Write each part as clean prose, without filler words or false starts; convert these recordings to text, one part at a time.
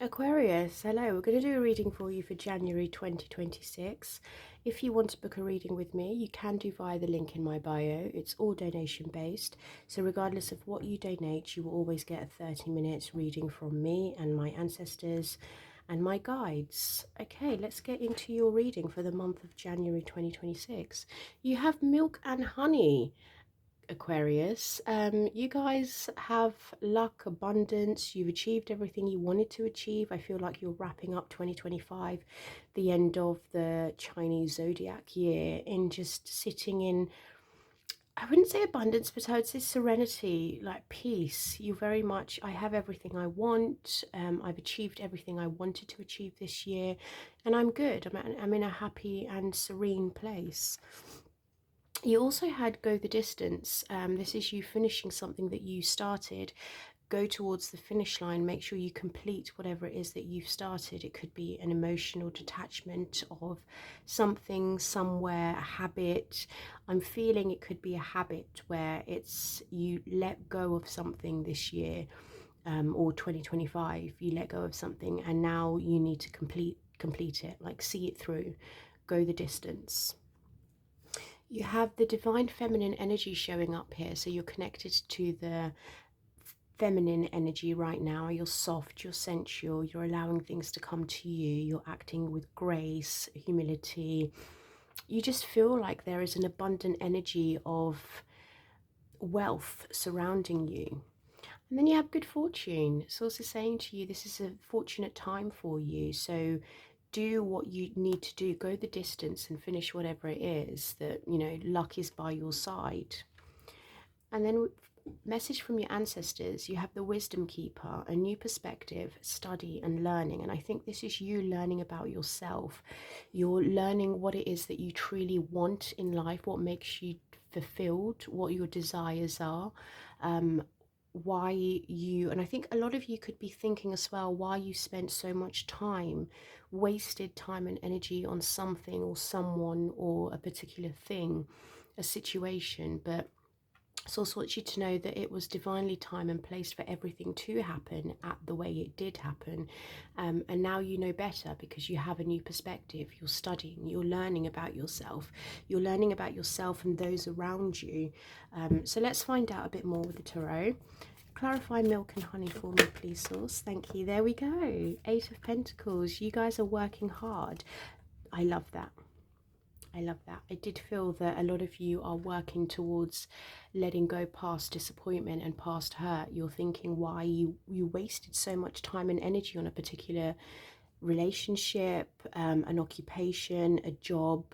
Aquarius, hello. We're going to do a reading for you for January 2026. If you want to book a reading with me, you can do via the link in my bio. It's all donation based. So, regardless of what you donate, you will always get a 30 minutes reading from me and my ancestors and my guides. Okay, let's get into your reading for the month of January 2026. You have milk and honey. Aquarius, you guys have luck, abundance. You've achieved everything you wanted to achieve. I feel like you're wrapping up 2025, the end of the Chinese zodiac year, in just sitting in, I wouldn't say abundance, but I would say serenity, like peace. You very much, I have everything I want. I've achieved everything I wanted to achieve this year, and I'm good. I'm in a happy and serene place. You also had go the distance. This is you finishing something that you started. Go towards the finish line. Make sure you complete whatever it is that you've started. It could be an emotional detachment of something, somewhere, a habit. I'm feeling it could be a habit where it's you let go of something this year, or 2025. You let go of something and now you need to complete it, like see it through, go the distance. You have the divine feminine energy showing up here. So you're connected to the feminine energy right now. You're soft, you're sensual, you're allowing things to come to you, you're acting with grace, humility. You just feel like there is an abundant energy of wealth surrounding you. And then you have good fortune. It's also saying to you, this is a fortunate time for you. So do what you need to do, go the distance and finish whatever it is that, luck is by your side. And then message from your ancestors, you have the wisdom keeper, a new perspective, study and learning. And I think this is you learning about yourself. You're learning what it is that you truly want in life, what makes you fulfilled, what your desires are, why you, and I think a lot of you could be thinking as well, why you spent so much time, wasted time and energy on something or someone or a particular thing, a situation. But so I want you to know that it was divinely time and place for everything to happen at the way it did happen. And now you know better because you have a new perspective. You're studying, you're learning about yourself. You're learning about yourself and those around you. So let's find out a bit more with the tarot. Clarify milk and honey for me, please, Source. Thank you. There we go. Eight of Pentacles. You guys are working hard. I love that. I love that. I did feel that a lot of you are working towards letting go past disappointment and past hurt. You're thinking why you wasted so much time and energy on a particular relationship, an occupation, a job,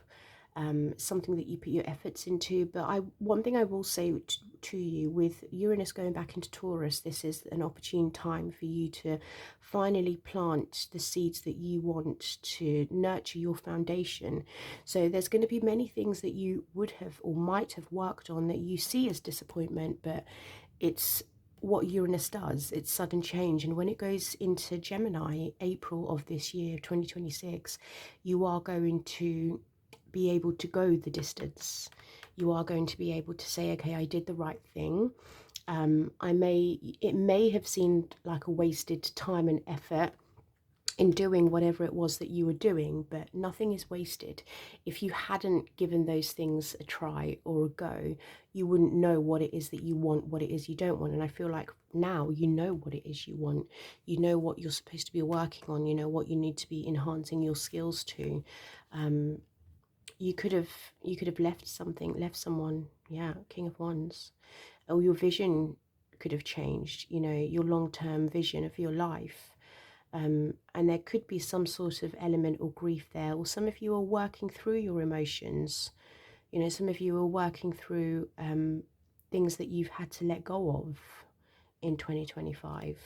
something that you put your efforts into. But one thing I will say to you, with Uranus going back into Taurus, this is an opportune time for you to finally plant the seeds that you want to nurture your foundation. So there's going to be many things that you would have or might have worked on that you see as disappointment, but it's what Uranus does. It's sudden change. And when it goes into Gemini, April of this year, 2026, you are going to be able to go the distance. You are going to be able to say, okay, I did the right thing. It may have seemed like a wasted time and effort in doing whatever it was that you were doing, but nothing is wasted. If you hadn't given those things a try or a go, you wouldn't know what it is that you want, what it is you don't want. And I feel like now you know what it is you want. You know what you're supposed to be working on. You know what you need to be enhancing your skills to. You could have left someone. Yeah, King of Wands. Or your vision could have changed, your long-term vision of your life. And there could be some sort of element or grief there, or some of you are working through your emotions. Some of you are working through things that you've had to let go of in 2025.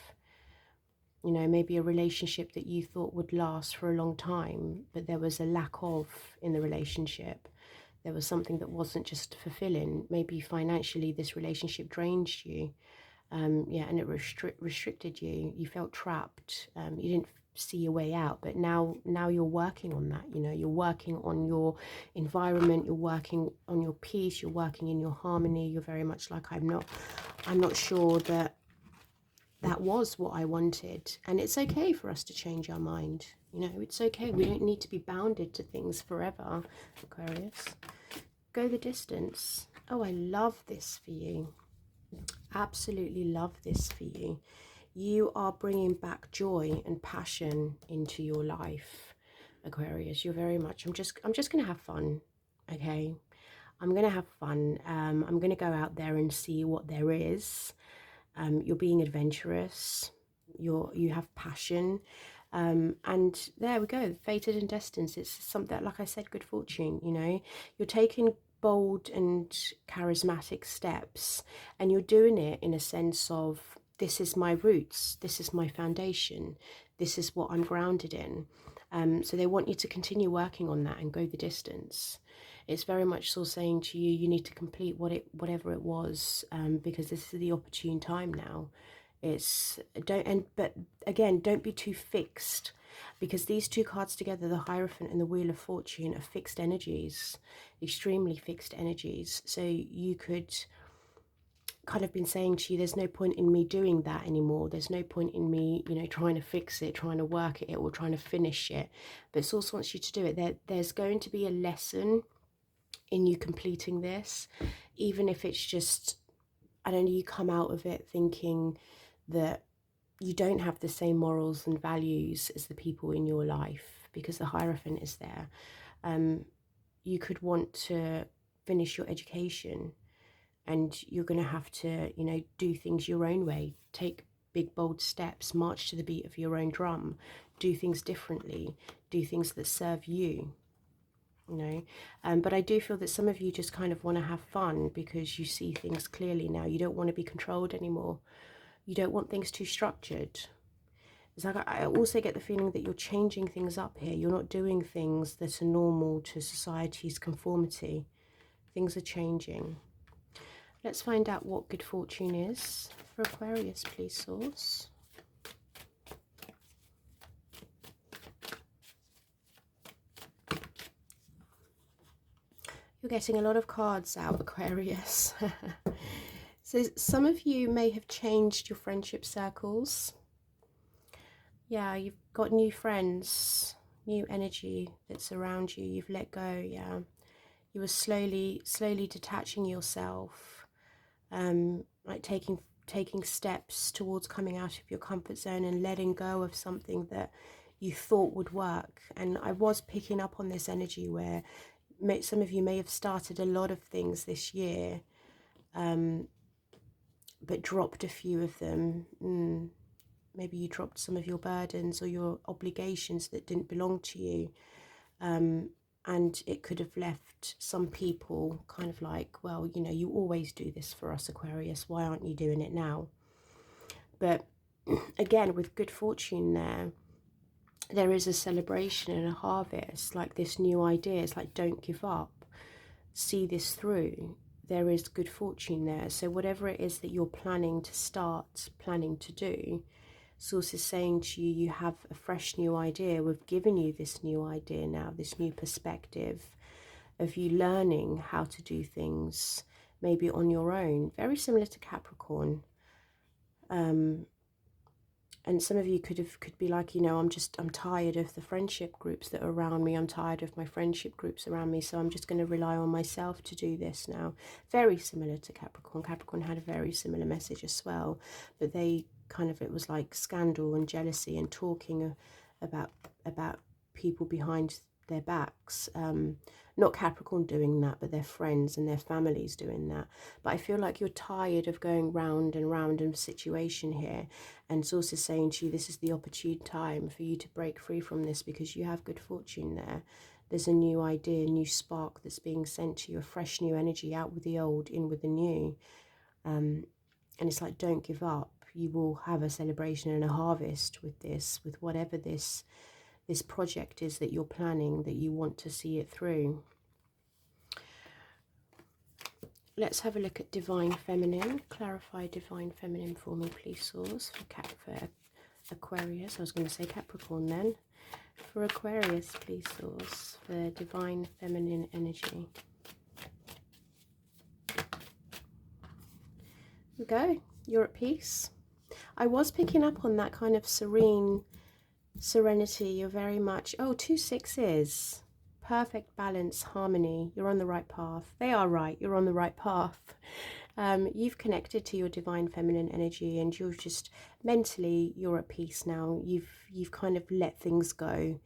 Maybe a relationship that you thought would last for a long time, but there was a lack of in the relationship. There was something that wasn't just fulfilling. Maybe financially this relationship drained you. And it restricted you. You felt trapped. You didn't see your way out, but now you're working on that. You're working on your environment, you're working on your peace, you're working in your harmony. You're very much like, I'm not sure that that was what I wanted. And it's okay for us to change our mind. You know, it's okay. We don't need to be bounded to things forever, Aquarius. Go the distance. Oh, I love this for you. Absolutely love this for you. You are bringing back joy and passion into your life, Aquarius. You're very much, I'm just going to have fun, okay? I'm going to have fun. I'm going to go out there and see what there is. You're being adventurous. You have passion. And there we go, fated and destined. It's something, like I said, good fortune, you know. You're taking bold and charismatic steps, and you're doing it in a sense of, this is my roots, this is my foundation, this is what I'm grounded in. So they want you to continue working on that and go the distance. It's very much so saying to you, you need to complete whatever it was, because this is the opportune time now. But again, don't be too fixed, because these two cards together, the Hierophant and the Wheel of Fortune, are fixed energies, extremely fixed energies. So you could kind of been saying to you, there's no point in me doing that anymore. There's no point in me, you know, trying to fix it, trying to work at it, or trying to finish it. But Source wants you to do it. There's going to be a lesson in you completing this, even if it's just, I don't know, you come out of it thinking that you don't have the same morals and values as the people in your life, because the Hierophant is there. You could want to finish your education, and you're going to have to, you know, do things your own way, take big bold steps, march to the beat of your own drum, do things differently, do things that serve you, you know. But I do feel that some of you just kind of want to have fun because you see things clearly now. You don't want to be controlled anymore. You don't want things too structured. It's like, I also get the feeling that you're changing things up here. You're not doing things that are normal to society's conformity. Things are changing. Let's find out what good fortune is for Aquarius, please, Source. You're getting a lot of cards out, Aquarius. So some of you may have changed your friendship circles. Yeah, you've got new friends, new energy that's around you. You've let go, yeah. You were slowly detaching yourself, like taking steps towards coming out of your comfort zone and letting go of something that you thought would work. And I was picking up on this energy where some of you may have started a lot of things this year, but dropped a few of them. Maybe you dropped some of your burdens or your obligations that didn't belong to you. And it could have left some people kind of like, well, you know, you always do this for us, Aquarius. Why aren't you doing it now? But again, with good fortune there is a celebration and a harvest, like this new idea. It's like, don't give up. See this through. There is good fortune there. So whatever it is that you're planning to do, Source is saying to you, you have a fresh new idea. We've given you this new idea now, this new perspective of you learning how to do things maybe on your own, very similar to Capricorn. And some of you could be like, you know, I'm tired of the friendship groups that are around me. I'm tired of my friendship groups around me. So I'm just going to rely on myself to do this now. Very similar to Capricorn. Capricorn had a very similar message as well. But they kind of, it was like scandal and jealousy and talking about people behind their backs. Not Capricorn doing that, but their friends and their families doing that. But I feel like you're tired of going round and round in a situation here, and Source is saying to you, this is the opportune time for you to break free from this, because you have good fortune there. There's a new idea, a new spark that's being sent to you, a fresh new energy, out with the old, in with the new. And it's like, don't give up. You will have a celebration and a harvest with this, with whatever this project is that you're planning, that you want to see it through. Let's have a look at Divine Feminine. Clarify Divine Feminine for me, please, Source, for Aquarius. I was going to say Capricorn then. For Aquarius, please, Source, for Divine Feminine energy. There we go. You're at peace. I was picking up on that kind of serenity. You're very much, oh, 2 6s. Perfect balance, harmony. You're on the right path. They are right. You're on the right path. You've connected to your divine feminine energy, and you're just mentally, you're at peace now. You've kind of let things go,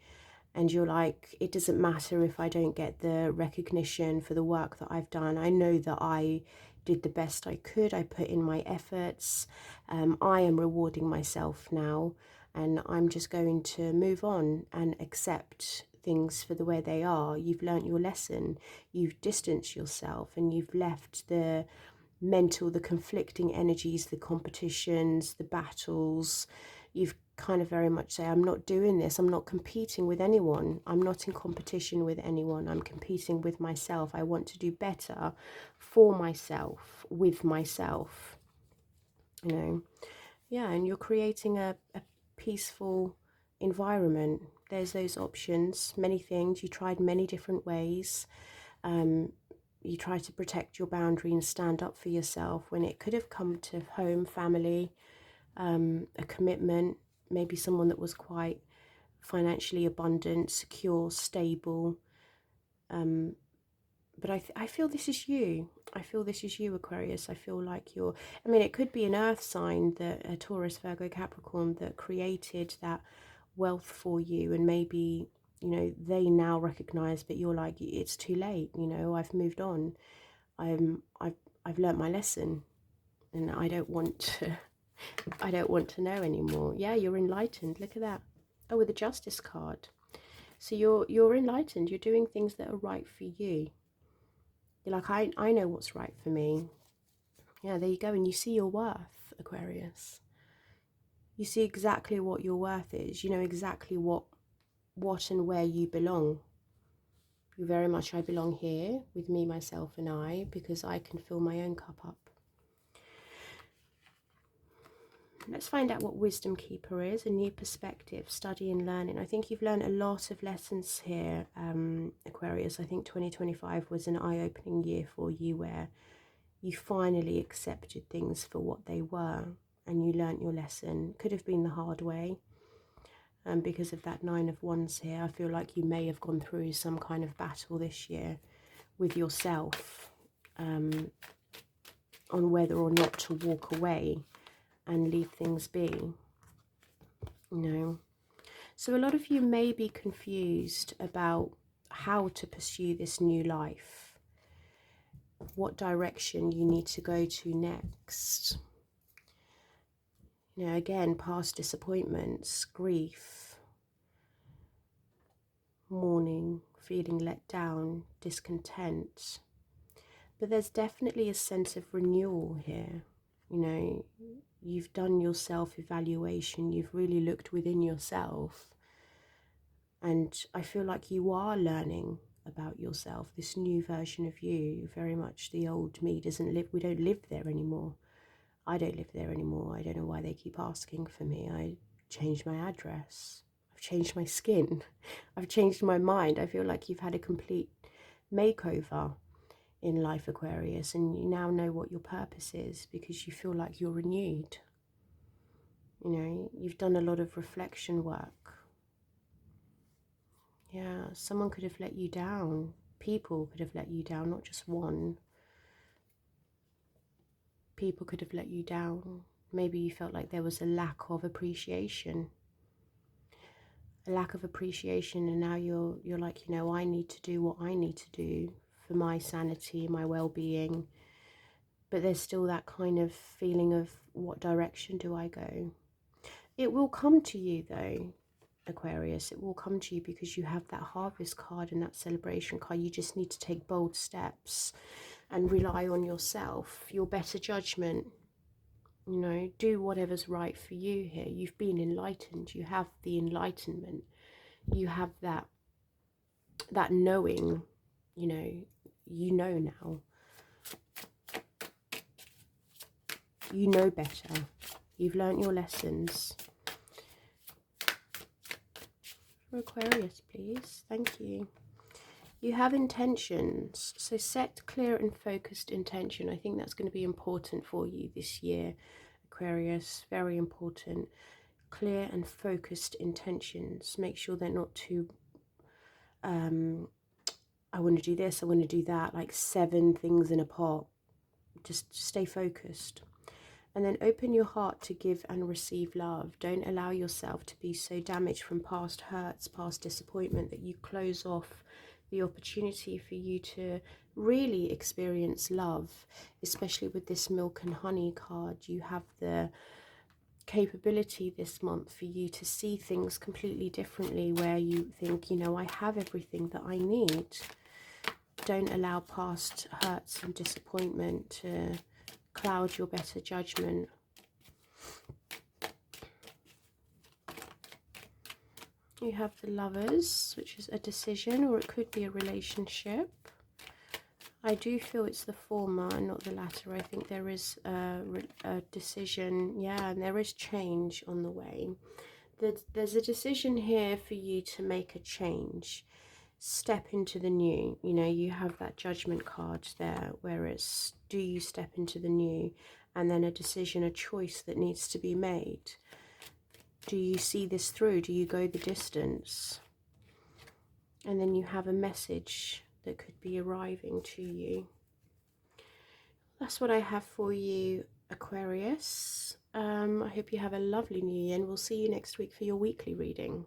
and you're like, it doesn't matter if I don't get the recognition for the work that I've done. I know that I did the best I could. I put in my efforts. I am rewarding myself now, and I'm just going to move on and accept things for the way they are. You've learnt your lesson. You've distanced yourself, and you've left the mental, the conflicting energies, the competitions, the battles. You've kind of very much say, I'm not doing this. I'm not competing with anyone. I'm not in competition with anyone. I'm competing with myself. I want to do better for myself, with myself, you know. Yeah, and you're creating a peaceful environment. There's those options, many things. You tried many different ways. You try to protect your boundary and stand up for yourself when it could have come to home, family, a commitment, maybe someone that was quite financially abundant, secure, stable. But I feel this is you. I feel this is you, Aquarius. I feel like you're, I mean, it could be an earth sign, that a Taurus, Virgo, Capricorn, that created that wealth for you, and maybe, you know, they now recognize, but you're like, it's too late, you know, I've moved on. I've learnt my lesson, and I don't want to I don't want to know anymore. Yeah, you're enlightened. Look at that. Oh, with the Justice card. So you're enlightened. You're doing things that are right for you. You're like, I know what's right for me. Yeah, there you go. And you see your worth, Aquarius. You see exactly what your worth is. You know exactly what and where you belong. You very much, I belong here with me, myself, and I, because I can fill my own cup up. Let's find out what Wisdom Keeper is, a new perspective, study and learning. I think you've learned a lot of lessons here, Aquarius. I think 2025 was an eye-opening year for you, where you finally accepted things for what they were, and you learnt your lesson. Could have been the hard way, because of that 9 of Wands here. I feel like you may have gone through some kind of battle this year with yourself, on whether or not to walk away and leave things be, you know. So a lot of you may be confused about how to pursue this new life, what direction you need to go to next. You know, again, past disappointments, grief, mourning, feeling let down, discontent. But there's definitely a sense of renewal here. You know, you've done your self-evaluation, you've really looked within yourself, and I feel like you are learning about yourself, this new version of you. Very much the old me doesn't live, we don't live there anymore. I don't live there anymore. I don't know why they keep asking for me. I changed my address. I've changed my skin. I've changed my mind. I feel like you've had a complete makeover in life, Aquarius, and you now know what your purpose is, because you feel like you're renewed. You know, you've done a lot of reflection work. Yeah, someone could have let you down. People could have let you down, not just one. People could have let you down. Maybe you felt like there was a lack of appreciation. A lack of appreciation, and now you're like, you know, I need to do what I need to do for my sanity, my well-being. But there's still that kind of feeling of, what direction do I go? It will come to you though, Aquarius. It will come to you, because you have that Harvest card and that Celebration card. You just need to take bold steps and rely on yourself, your better judgment. You know, do whatever's right for you here. You've been enlightened. You have the enlightenment. You have that knowing, you know now. You know better. You've learnt your lessons. For Aquarius, please. Thank you. You have intentions. So set clear and focused intention. I think that's going to be important for you this year, Aquarius, very important. Clear and focused intentions. Make sure they're not too, I want to do this, I want to do that, like 7 things in a pot. Just stay focused. And then open your heart to give and receive love. Don't allow yourself to be so damaged from past hurts, past disappointment, that you close off the opportunity for you to really experience love. Especially with this milk and honey card, you have the capability this month for you to see things completely differently, where you think, you know, I have everything that I need. Don't allow past hurts and disappointment to cloud your better judgment. You have the Lovers, which is a decision, or it could be a relationship. I do feel it's the former and not the latter. I think there is a decision, yeah, and there is change on the way. There's a decision here for you to make a change. Step into the new. You know, you have that Judgment card there, where it's, do you step into the new? And then a decision, a choice that needs to be made. Do you see this through? Do you go the distance? And then you have a message that could be arriving to you. That's what I have for you, Aquarius. I hope you have a lovely new year, and we'll see you next week for your weekly reading.